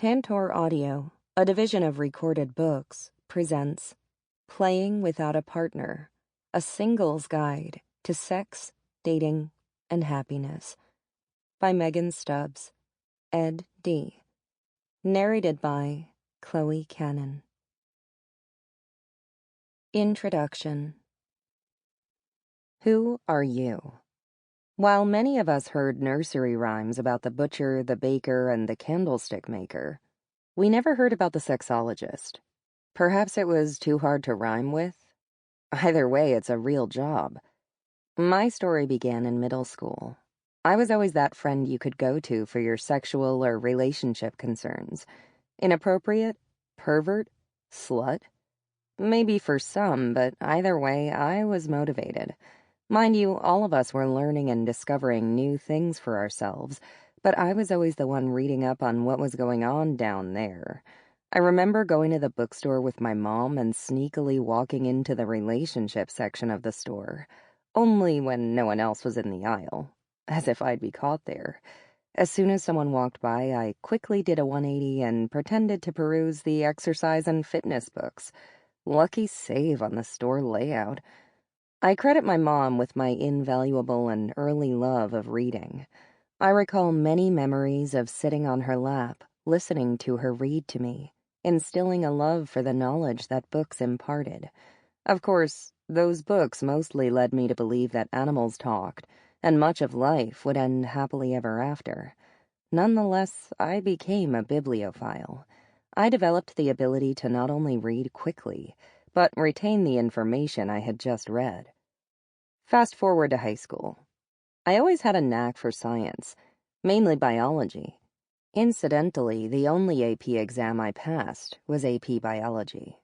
Tantor Audio, a division of Recorded Books, presents Playing Without a Partner, a Singles Guide to Sex, Dating, and Happiness by Megan Stubbs, ed. D. Narrated by Chloe Cannon. Introduction. Who are you? While many of us heard nursery rhymes about the butcher, the baker, and the candlestick maker, we never heard about the sexologist. Perhaps it was too hard to rhyme with? Either way, it's a real job. My story began in middle school. I was always that friend you could go to for your sexual or relationship concerns. Inappropriate? Pervert? Slut? Maybe for some, but either way, I was motivated. Mind you, all of us were learning and discovering new things for ourselves, but I was always the one reading up on what was going on down there. I remember going to the bookstore with my mom and sneakily walking into the relationship section of the store, only when no one else was in the aisle, as if I'd be caught there. As soon as someone walked by, I quickly did a 180 and pretended to peruse the exercise and fitness books. Lucky save on the store layout. I credit my mom with my invaluable and early love of reading. I recall many memories of sitting on her lap, listening to her read to me, instilling a love for the knowledge that books imparted. Of course, those books mostly led me to believe that animals talked, and much of life would end happily ever after. Nonetheless, I became a bibliophile. I developed the ability to not only read quickly, but retain the information I had just read. Fast forward to high school. I always had a knack for science, mainly biology. Incidentally, the only AP exam I passed was AP Biology.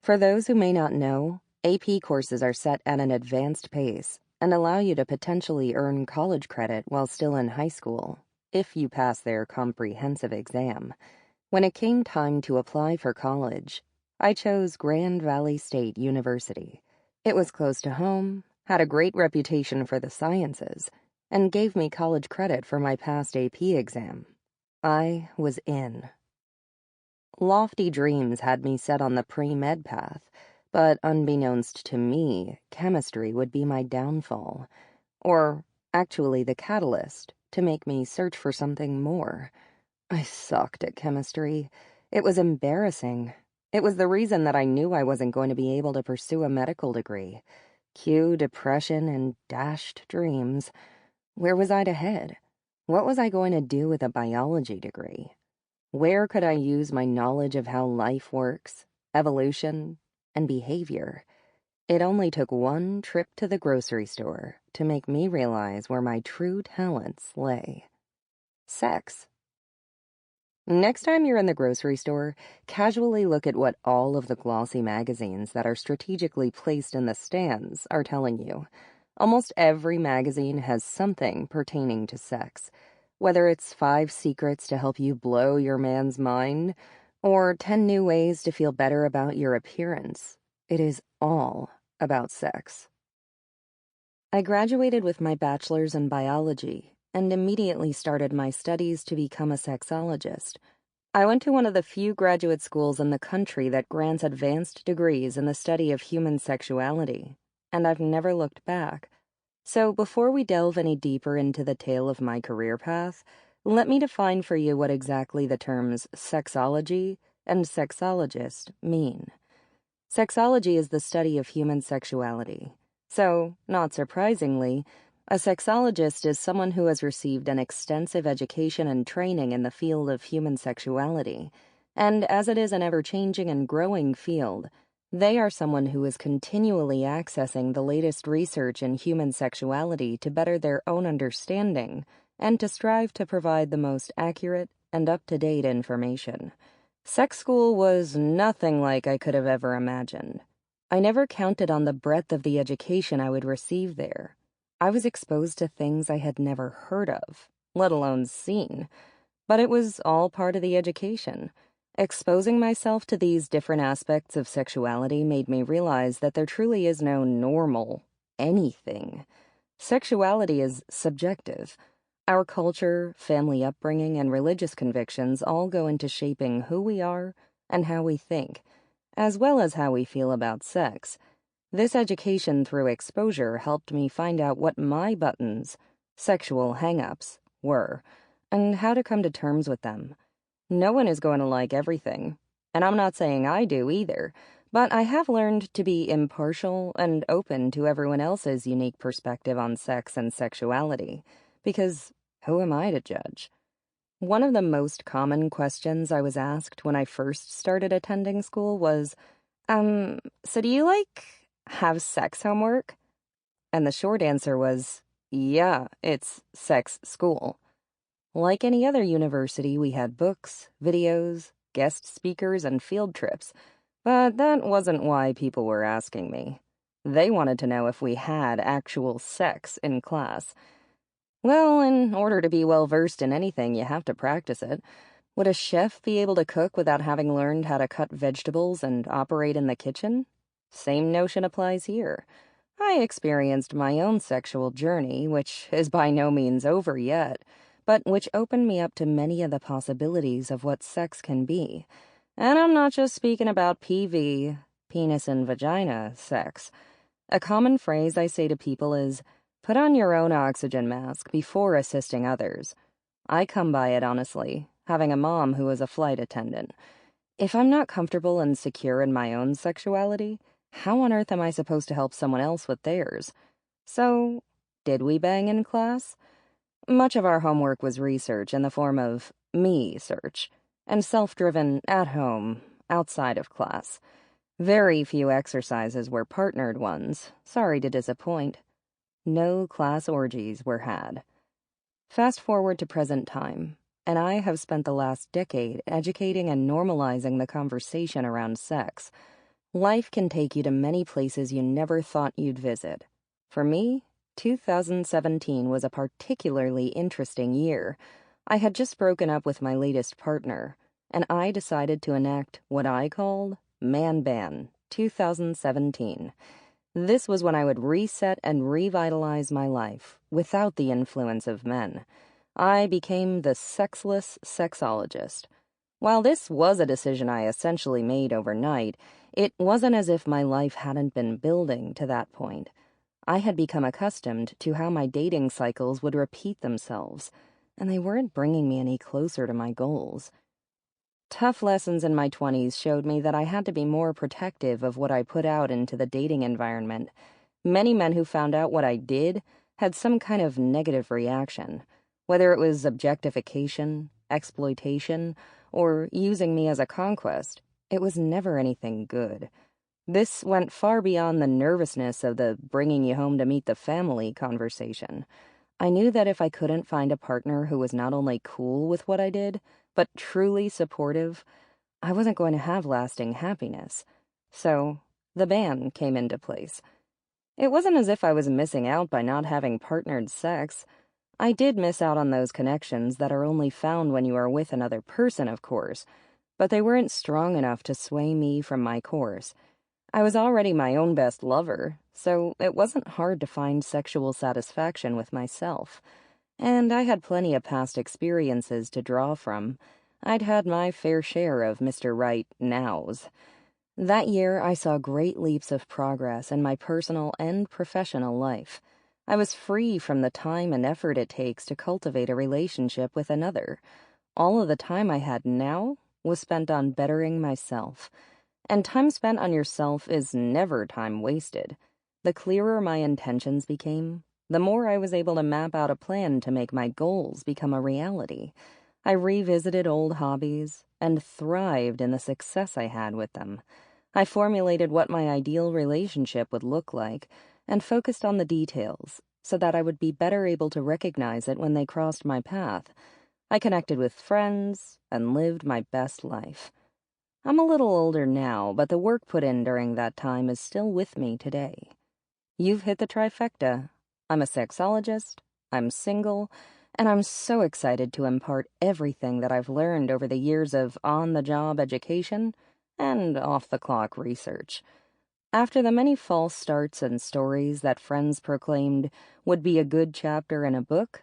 For those who may not know, AP courses are set at an advanced pace and allow you to potentially earn college credit while still in high school, if you pass their comprehensive exam. When it came time to apply for college, I chose Grand Valley State University. It was close to home, had a great reputation for the sciences, and gave me college credit for my past AP exam. I was in. Lofty dreams had me set on the pre-med path, but unbeknownst to me, chemistry would be my downfall. Or, actually the catalyst, to make me search for something more. I sucked at chemistry. It was embarrassing. It was the reason that I knew I wasn't going to be able to pursue a medical degree. Cue depression and dashed dreams. Where was I to head? What was I going to do with a biology degree? Where could I use my knowledge of how life works, evolution, and behavior? It only took one trip to the grocery store to make me realize where my true talents lay. Sex. Next time you're in the grocery store, casually look at what all of the glossy magazines that are strategically placed in the stands are telling you. Almost every magazine has something pertaining to sex. Whether it's 5 secrets to help you blow your man's mind, or 10 new ways to feel better about your appearance, it is all about sex. I graduated with my bachelor's in biology and immediately started my studies to become a sexologist. I went to one of the few graduate schools in the country that grants advanced degrees in the study of human sexuality, and I've never looked back. So before we delve any deeper into the tale of my career path, let me define for you what exactly the terms sexology and sexologist mean. Sexology is the study of human sexuality. So, not surprisingly, a sexologist is someone who has received an extensive education and training in the field of human sexuality, and as it is an ever-changing and growing field, they are someone who is continually accessing the latest research in human sexuality to better their own understanding and to strive to provide the most accurate and up-to-date information. Sex school was nothing like I could have ever imagined. I never counted on the breadth of the education I would receive there. I was exposed to things I had never heard of, let alone seen. But it was all part of the education. Exposing myself to these different aspects of sexuality made me realize that there truly is no normal anything. Sexuality is subjective. Our culture, family upbringing, and religious convictions all go into shaping who we are and how we think, as well as how we feel about sex. This education through exposure helped me find out what my buttons, sexual hang-ups, were, and how to come to terms with them. No one is going to like everything, and I'm not saying I do either, but I have learned to be impartial and open to everyone else's unique perspective on sex and sexuality, because who am I to judge? One of the most common questions I was asked when I first started attending school was, so do you, have sex homework? And the short answer was, yeah, it's sex school. Like any other university, we had books, videos, guest speakers, and field trips, but that wasn't why people were asking me. They wanted to know if we had actual sex in class. Well, in order to be well-versed in anything, you have to practice it. Would a chef be able to cook without having learned how to cut vegetables and operate in the kitchen? Same notion applies here. I experienced my own sexual journey, which is by no means over yet, but which opened me up to many of the possibilities of what sex can be. And I'm not just speaking about PV, penis and vagina, sex. A common phrase I say to people is, put on your own oxygen mask before assisting others. I come by it honestly, having a mom who was a flight attendant. If I'm not comfortable and secure in my own sexuality, how on earth am I supposed to help someone else with theirs? So, did we bang in class? Much of our homework was research in the form of me-search, and self-driven at home, outside of class. Very few exercises were partnered ones, sorry to disappoint. No class orgies were had. Fast forward to present time, and I have spent the last decade educating and normalizing the conversation around sex. Life can take you to many places you never thought you'd visit. For me, 2017 was a particularly interesting year. I had just broken up with my latest partner, and I decided to enact what I called Man Ban 2017. This was when I would reset and revitalize my life without the influence of men. I became the sexless sexologist. While this was a decision I essentially made overnight, it wasn't as if my life hadn't been building to that point. I had become accustomed to how my dating cycles would repeat themselves, and they weren't bringing me any closer to my goals. Tough lessons in my 20s showed me that I had to be more protective of what I put out into the dating environment. Many men who found out what I did had some kind of negative reaction, whether it was objectification, exploitation, or using me as a conquest. It was never anything good. This went far beyond the nervousness of the bringing you home to meet the family conversation. I knew that if I couldn't find a partner who was not only cool with what I did, but truly supportive, I wasn't going to have lasting happiness. So, the ban came into place. It wasn't as if I was missing out by not having partnered sex. I did miss out on those connections that are only found when you are with another person, of course, but they weren't strong enough to sway me from my course. I was already my own best lover, so it wasn't hard to find sexual satisfaction with myself. And I had plenty of past experiences to draw from. I'd had my fair share of Mr. Right nows. That year, I saw great leaps of progress in my personal and professional life. I was free from the time and effort it takes to cultivate a relationship with another. All of the time I had now was spent on bettering myself. And time spent on yourself is never time wasted. The clearer my intentions became, the more I was able to map out a plan to make my goals become a reality. I revisited old hobbies and thrived in the success I had with them. I formulated what my ideal relationship would look like and focused on the details so that I would be better able to recognize it when they crossed my path. I connected with friends and lived my best life. I'm a little older now, but the work put in during that time is still with me today. You've hit the trifecta. I'm a sexologist, I'm single, and I'm so excited to impart everything that I've learned over the years of on-the-job education and off-the-clock research. After the many false starts and stories that friends proclaimed would be a good chapter in a book,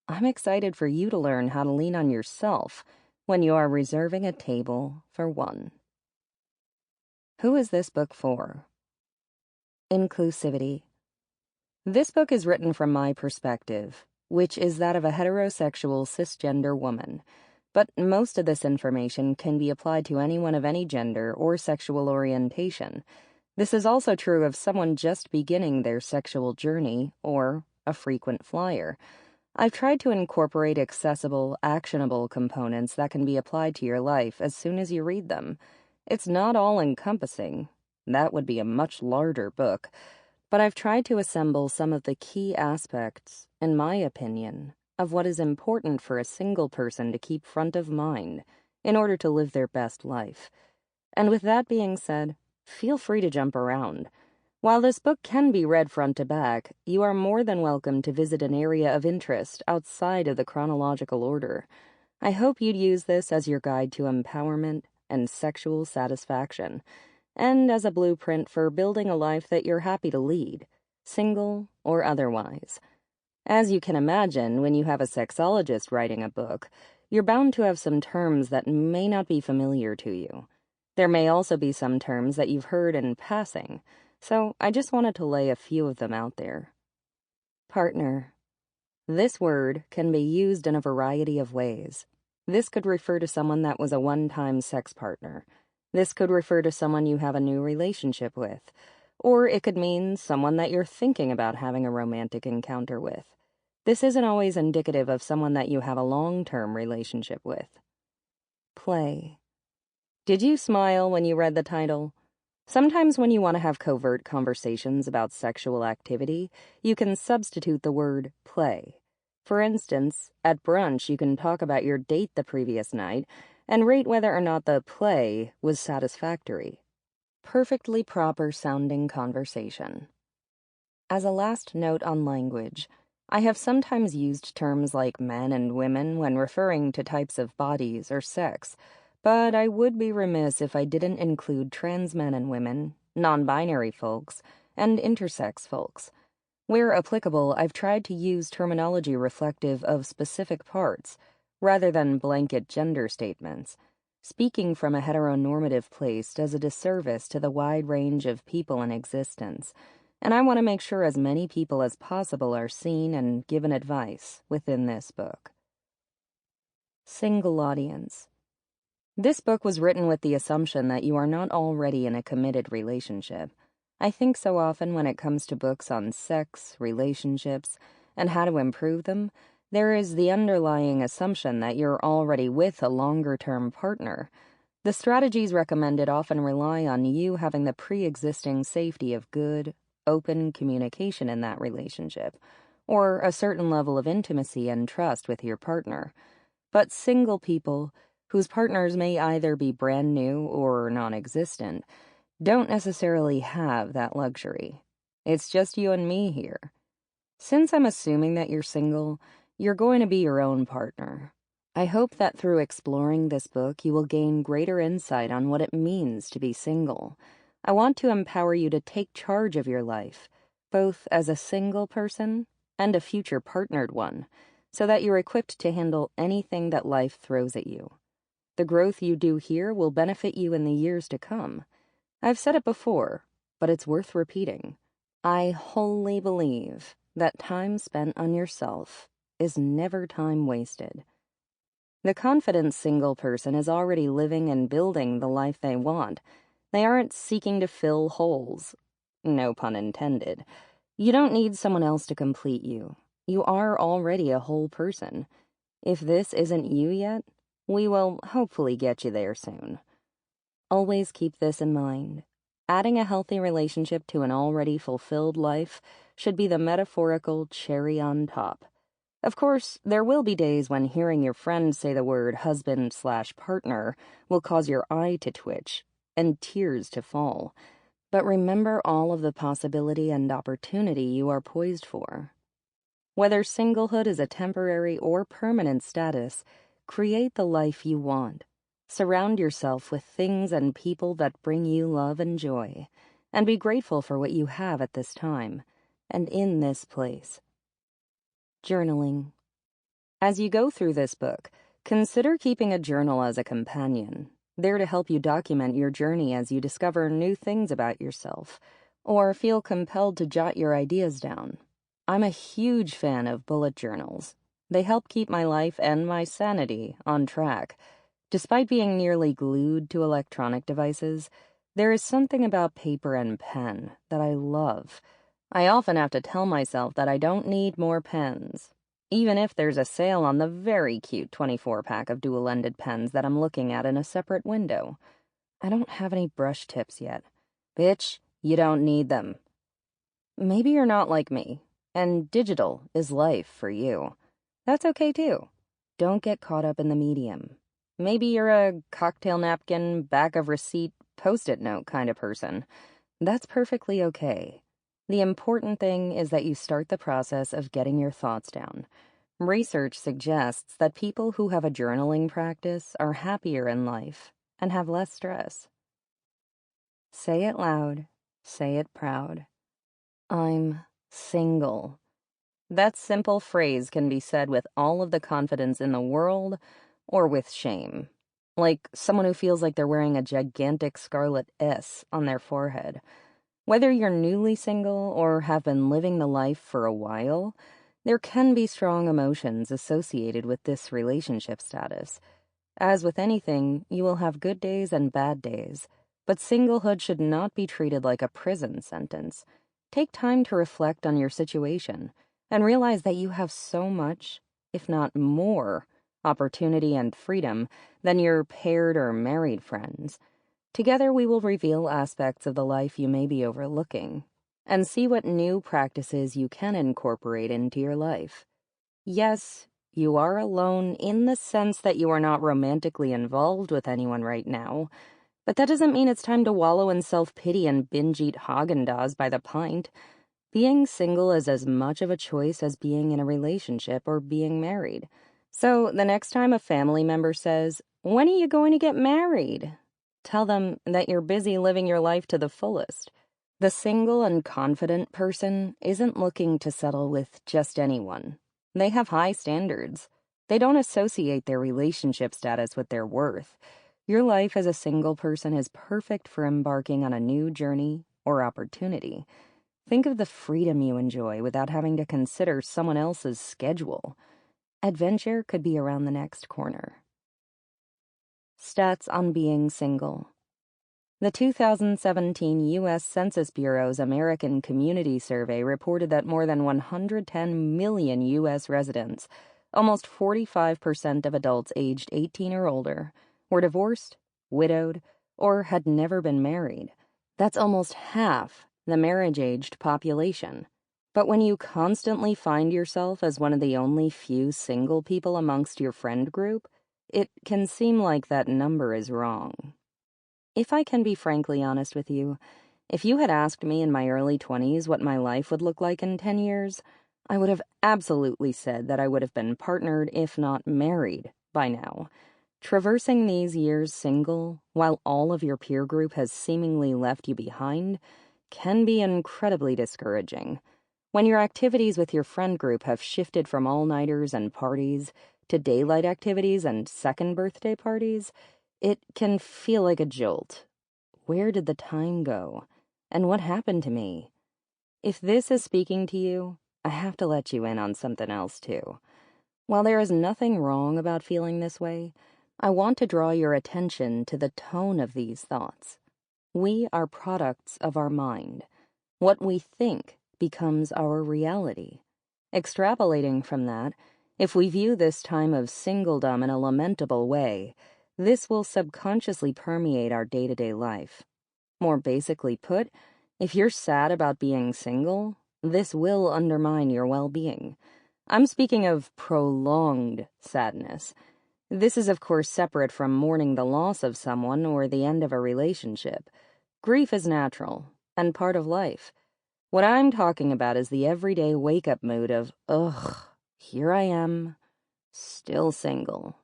I'm excited for you to learn how to lean on yourself when you are reserving a table for one. Who is this book for? Inclusivity. This book is written from my perspective, which is that of a heterosexual cisgender woman, but most of this information can be applied to anyone of any gender or sexual orientation. This is also true of someone just beginning their sexual journey or a frequent flyer. I've tried to incorporate accessible, actionable components that can be applied to your life as soon as you read them. It's not all-encompassing. That would be a much larger book. But I've tried to assemble some of the key aspects, in my opinion, of what is important for a single person to keep front of mind in order to live their best life. And with that being said, feel free to jump around. While this book can be read front to back, you are more than welcome to visit an area of interest outside of the chronological order. I hope you'd use this as your guide to empowerment and sexual satisfaction, and as a blueprint for building a life that you're happy to lead, single or otherwise. As you can imagine, when you have a sexologist writing a book, you're bound to have some terms that may not be familiar to you. There may also be some terms that you've heard in passing, so I just wanted to lay a few of them out there. Partner. This word can be used in a variety of ways. This could refer to someone that was a one-time sex partner. This could refer to someone you have a new relationship with. Or it could mean someone that you're thinking about having a romantic encounter with. This isn't always indicative of someone that you have a long-term relationship with. Play. Did you smile when you read the title? Sometimes when you want to have covert conversations about sexual activity, you can substitute the word play. For instance, at brunch you can talk about your date the previous night and rate whether or not the play was satisfactory. Perfectly proper sounding conversation. As a last note on language, I have sometimes used terms like men and women when referring to types of bodies or sex, but I would be remiss if I didn't include trans men and women, non-binary folks, and intersex folks. Where applicable, I've tried to use terminology reflective of specific parts, rather than blanket gender statements. Speaking from a heteronormative place does a disservice to the wide range of people in existence, and I want to make sure as many people as possible are seen and given advice within this book. Single audience. This book was written with the assumption that you are not already in a committed relationship. I think so often when it comes to books on sex, relationships, and how to improve them, there is the underlying assumption that you're already with a longer-term partner. The strategies recommended often rely on you having the pre-existing safety of good, open communication in that relationship, or a certain level of intimacy and trust with your partner. But single people, whose partners may either be brand new or non-existent, don't necessarily have that luxury. It's just you and me here. Since I'm assuming that you're single, you're going to be your own partner. I hope that through exploring this book, you will gain greater insight on what it means to be single. I want to empower you to take charge of your life, both as a single person and a future partnered one, so that you're equipped to handle anything that life throws at you. The growth you do here will benefit you in the years to come. I've said it before, but it's worth repeating. I wholly believe that time spent on yourself is never time wasted. The confident single person is already living and building the life they want. They aren't seeking to fill holes. No pun intended. You don't need someone else to complete you. You are already a whole person. If this isn't you yet, we will hopefully get you there soon. Always keep this in mind. Adding a healthy relationship to an already fulfilled life should be the metaphorical cherry on top. Of course, there will be days when hearing your friend say the word husband/partner will cause your eye to twitch and tears to fall. But remember all of the possibility and opportunity you are poised for. Whether singlehood is a temporary or permanent status, create the life you want. Surround yourself with things and people that bring you love and joy, and be grateful for what you have at this time and in this place. Journaling. As you go through this book, consider keeping a journal as a companion, there to help you document your journey as you discover new things about yourself, or feel compelled to jot your ideas down. I'm a huge fan of bullet journals. They help keep my life and my sanity on track. Despite being nearly glued to electronic devices, there is something about paper and pen that I love. I often have to tell myself that I don't need more pens, even if there's a sale on the very cute 24-pack of dual-ended pens that I'm looking at in a separate window. I don't have any brush tips yet. Bitch, you don't need them. Maybe you're not like me, and digital is life for you. That's okay too. Don't get caught up in the medium. Maybe you're a cocktail napkin, back of receipt, post-it note kind of person. That's perfectly okay. The important thing is that you start the process of getting your thoughts down. Research suggests that people who have a journaling practice are happier in life and have less stress. Say it loud, say it proud. I'm single. That simple phrase can be said with all of the confidence in the world or with shame. Like someone who feels like they're wearing a gigantic scarlet S on their forehead. Whether you're newly single or have been living the life for a while, there can be strong emotions associated with this relationship status. As with anything, you will have good days and bad days, but singlehood should not be treated like a prison sentence. Take time to reflect on your situation and realize that you have so much, if not more, opportunity and freedom than your paired or married friends. Together we will reveal aspects of the life you may be overlooking and see what new practices you can incorporate into your life. Yes, you are alone in the sense that you are not romantically involved with anyone right now, but that doesn't mean it's time to wallow in self-pity and binge-eat Haagen-Dazs by the pint. Being single is as much of a choice as being in a relationship or being married. So the next time a family member says, "When are you going to get married?" tell them that you're busy living your life to the fullest. The single and confident person isn't looking to settle with just anyone. They have high standards. They don't associate their relationship status with their worth. Your life as a single person is perfect for embarking on a new journey or opportunity. Think of the freedom you enjoy without having to consider someone else's schedule. Adventure could be around the next corner. Stats on being single. The 2017 U.S. Census Bureau's American Community Survey reported that more than 110 million U.S. residents, almost 45% of adults aged 18 or older, were divorced, widowed, or had never been married. That's almost half the marriage-aged population. But when you constantly find yourself as one of the only few single people amongst your friend group, it can seem like that number is wrong. If I can be frankly honest with you, if you had asked me in my early 20s what my life would look like in 10 years, I would have absolutely said that I would have been partnered, if not married, by now. Traversing these years single, while all of your peer group has seemingly left you behind, can be incredibly discouraging. When your activities with your friend group have shifted from all-nighters and parties to daylight activities and second birthday parties, it can feel like a jolt. Where did the time go? And what happened to me? If this is speaking to you, I have to let you in on something else too. While there is nothing wrong about feeling this way, I want to draw your attention to the tone of these thoughts. We are products of our mind. What we think becomes our reality. Extrapolating from that, if we view this time of singledom in a lamentable way, this will subconsciously permeate our day-to-day life. More basically put, if you're sad about being single, this will undermine your well-being. I'm speaking of prolonged sadness. This is, of course, separate from mourning the loss of someone or the end of a relationship. Grief is natural and part of life. What I'm talking about is the everyday wake-up mood of, ugh, here I am, still single.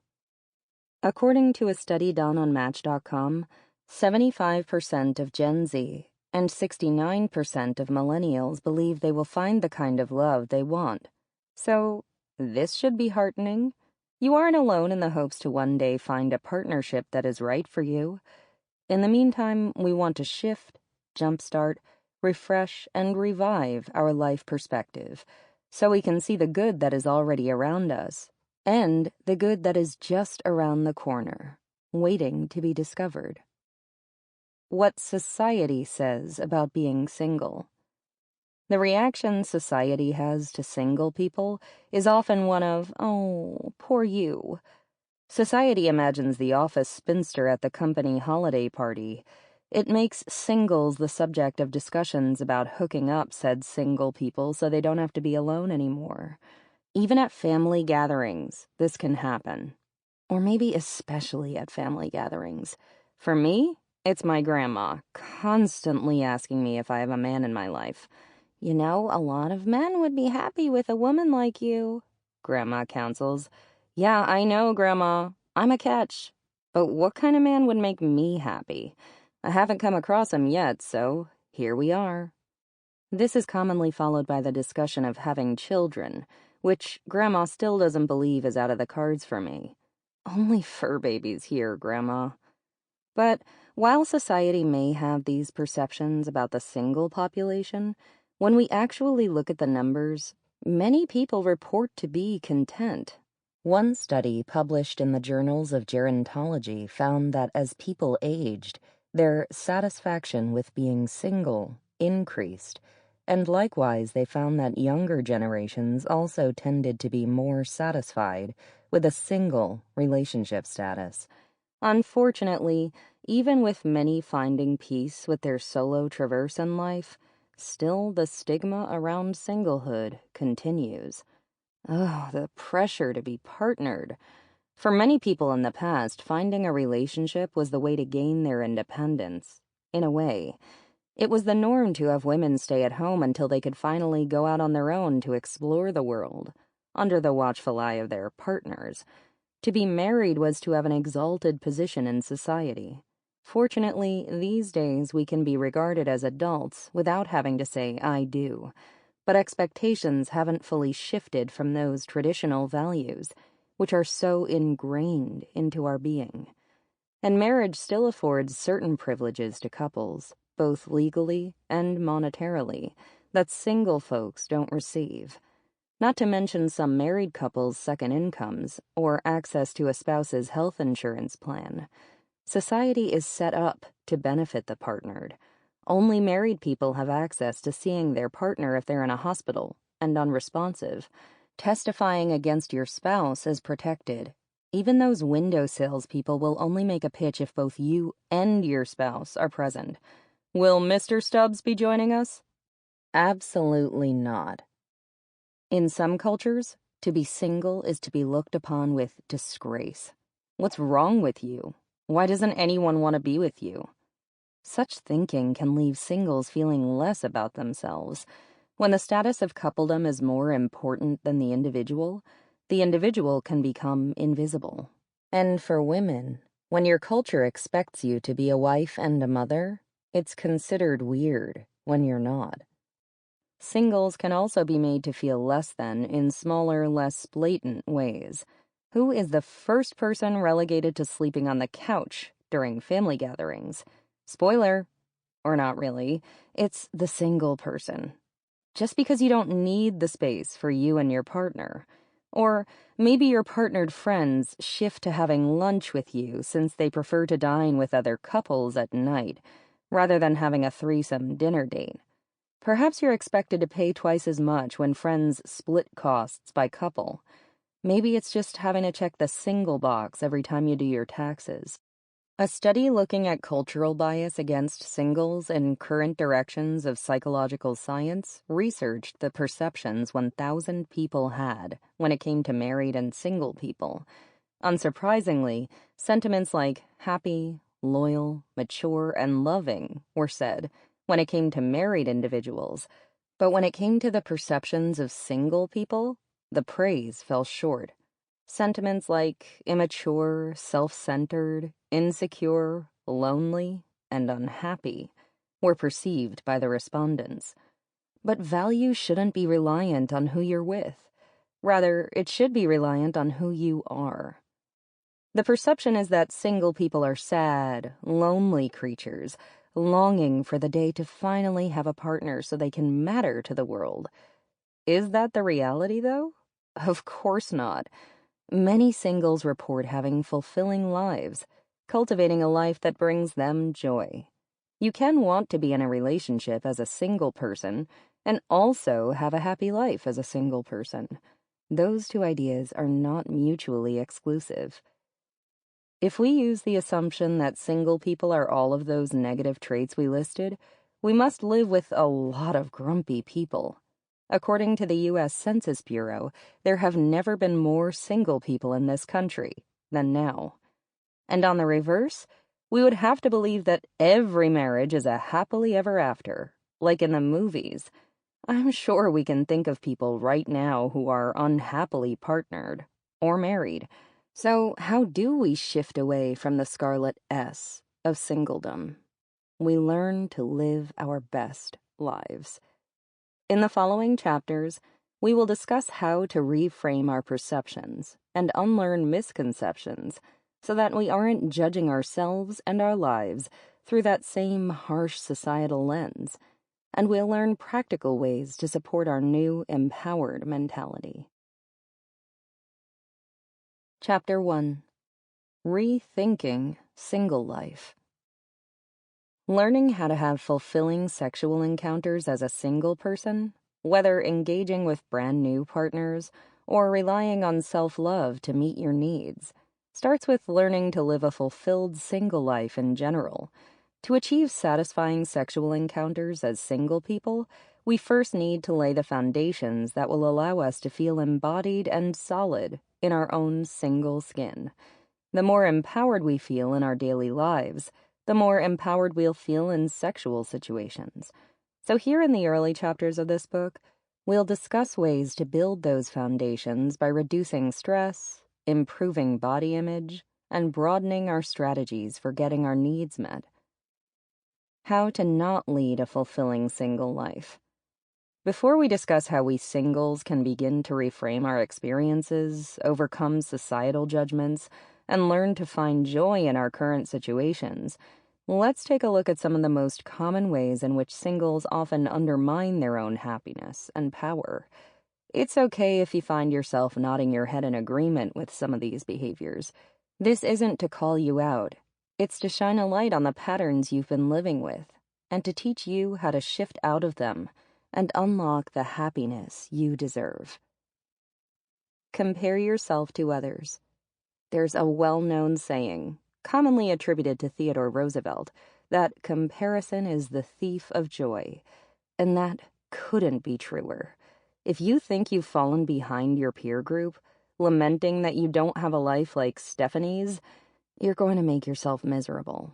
According to a study done on Match.com, 75% of Gen Z and 69% of millennials believe they will find the kind of love they want. So, This should be heartening. You aren't alone in the hopes to one day find a partnership that is right for you. In the meantime, we want to shift, jumpstart, refresh, and revive our life perspective so we can see the good that is already around us and the good that is just around the corner, waiting to be discovered. What society says about being single. The reaction society has to single people is often one of, "Oh, poor you." Society imagines the office spinster at the company holiday party. It makes singles the subject of discussions about hooking up said single people so they don't have to be alone anymore. Even at family gatherings, this can happen. Or maybe especially at family gatherings. For me, it's my grandma constantly asking me if I have a man in my life. "You know, a lot of men would be happy with a woman like you," Grandma counsels. "Yeah, I know, Grandma. I'm a catch. But what kind of man would make me happy? I haven't come across him yet, so here we are." This is commonly followed by the discussion of having children, which Grandma still doesn't believe is out of the cards for me. Only fur babies here, Grandma. But while society may have these perceptions about the single population, when we actually look at the numbers, many people report to be content. One study published in the Journals of Gerontology found that as people aged, their satisfaction with being single increased, and likewise they found that younger generations also tended to be more satisfied with a single relationship status. Unfortunately, even with many finding peace with their solo traverse in life, still the stigma around singlehood continues. Oh, the pressure to be partnered. For many people in the past, finding a relationship was the way to gain their independence. In a way, it was the norm to have women stay at home until they could finally go out on their own to explore the world, under the watchful eye of their partners. To be married was to have an exalted position in society. Fortunately, these days we can be regarded as adults without having to say, "I do." But expectations haven't fully shifted from those traditional values, which are so ingrained into our being. And marriage still affords certain privileges to couples, both legally and monetarily, that single folks don't receive. Not to mention some married couples' second incomes or access to a spouse's health insurance plan. Society is set up to benefit the partnered. Only married people have access to seeing their partner if they're in a hospital and unresponsive. Testifying against your spouse is protected. Even those window salespeople will only make a pitch if both you and your spouse are present. Will Mr. Stubbs be joining us? Absolutely not. In some cultures, to be single is to be looked upon with disgrace. What's wrong with you? Why doesn't anyone want to be with you? Such thinking can leave singles feeling less about themselves. When the status of coupledom is more important than the individual can become invisible. And for women, when your culture expects you to be a wife and a mother, it's considered weird when you're not. Singles can also be made to feel less than in smaller, less blatant ways. Who is the first person relegated to sleeping on the couch during family gatherings? Spoiler, or not really, it's the single person. Just because you don't need the space for you and your partner. Or maybe your partnered friends shift to having lunch with you since they prefer to dine with other couples at night, rather than having a threesome dinner date. Perhaps you're expected to pay twice as much when friends split costs by couple. Maybe it's just having to check the single box every time you do your taxes. A study looking at cultural bias against singles in current directions of psychological science researched the perceptions 1,000 people had when it came to married and single people. Unsurprisingly, sentiments like happy, loyal, mature, and loving were said when it came to married individuals, but when it came to the perceptions of single people, the praise fell short. Sentiments like immature, self-centered, insecure, lonely, and unhappy were perceived by the respondents. But value shouldn't be reliant on who you're with. Rather, it should be reliant on who you are. The perception is that single people are sad, lonely creatures, longing for the day to finally have a partner so they can matter to the world. Is that the reality, though? Of course not. Many singles report having fulfilling lives, cultivating a life that brings them joy. You can want to be in a relationship as a single person and also have a happy life as a single person. Those two ideas are not mutually exclusive. If we use the assumption that single people are all of those negative traits we listed, we must live with a lot of grumpy people. According to the U.S. Census Bureau, there have never been more single people in this country than now. And on the reverse, we would have to believe that every marriage is a happily ever after, like in the movies. I'm sure we can think of people right now who are unhappily partnered or married. So how do we shift away from the scarlet S of singledom? We learn to live our best lives. In the following chapters, we will discuss how to reframe our perceptions and unlearn misconceptions so that we aren't judging ourselves and our lives through that same harsh societal lens, and we'll learn practical ways to support our new, empowered mentality. Chapter 1. Rethinking Single Life. Learning how to have fulfilling sexual encounters as a single person, whether engaging with brand new partners or relying on self-love to meet your needs, starts with learning to live a fulfilled single life in general. To achieve satisfying sexual encounters as single people, we first need to lay the foundations that will allow us to feel embodied and solid in our own single skin. The more empowered we feel in our daily lives, the more empowered we'll feel in sexual situations. So here in the early chapters of this book, we'll discuss ways to build those foundations by reducing stress, improving body image, and broadening our strategies for getting our needs met. How to not lead a fulfilling single life. Before we discuss how we singles can begin to reframe our experiences, overcome societal judgments, and learn to find joy in our current situations, let's take a look at some of the most common ways in which singles often undermine their own happiness and power. It's okay if you find yourself nodding your head in agreement with some of these behaviors. This isn't to call you out. It's to shine a light on the patterns you've been living with, and to teach you how to shift out of them and unlock the happiness you deserve. Compare yourself to others. There's a well-known saying, commonly attributed to Theodore Roosevelt, that comparison is the thief of joy, and that couldn't be truer. If you think you've fallen behind your peer group, lamenting that you don't have a life like Stephanie's, you're going to make yourself miserable.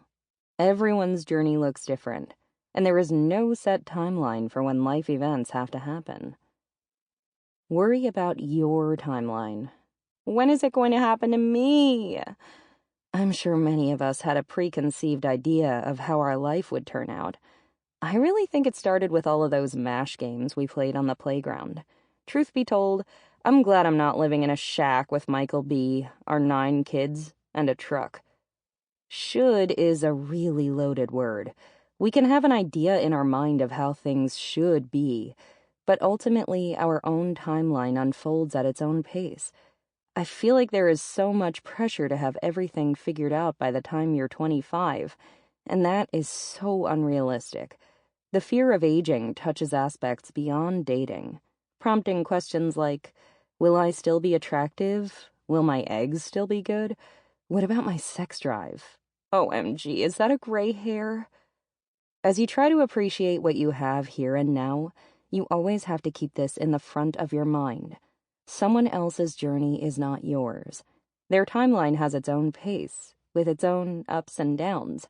Everyone's journey looks different, and there is no set timeline for when life events have to happen. Worry about your timeline. When is it going to happen to me? I'm sure many of us had a preconceived idea of how our life would turn out. I really think it started with all of those MASH games we played on the playground. Truth be told, I'm glad I'm not living in a shack with Michael B., our 9 kids, and a truck. Should is a really loaded word. We can have an idea in our mind of how things should be, but ultimately our own timeline unfolds at its own pace. I feel like there is so much pressure to have everything figured out by the time you're 25, and that is so unrealistic. The fear of aging touches aspects beyond dating, prompting questions like, will I still be attractive? Will my eggs still be good? What about my sex drive? OMG, is that a gray hair? As you try to appreciate what you have here and now, you always have to keep this in the front of your mind. Someone else's journey is not yours. Their timeline has its own pace, with its own ups and downs.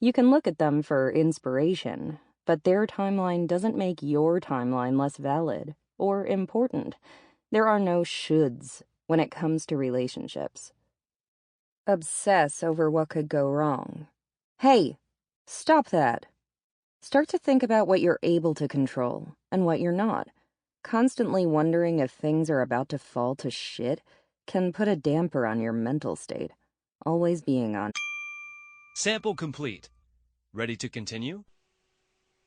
You can look at them for inspiration, but their timeline doesn't make your timeline less valid or important. There are no shoulds when it comes to relationships. Obsess over what could go wrong. Hey, stop that. Start to think about what you're able to control and what you're not. Constantly wondering if things are about to fall to shit can put a damper on your mental state. Always being on. Sample complete. Ready to continue?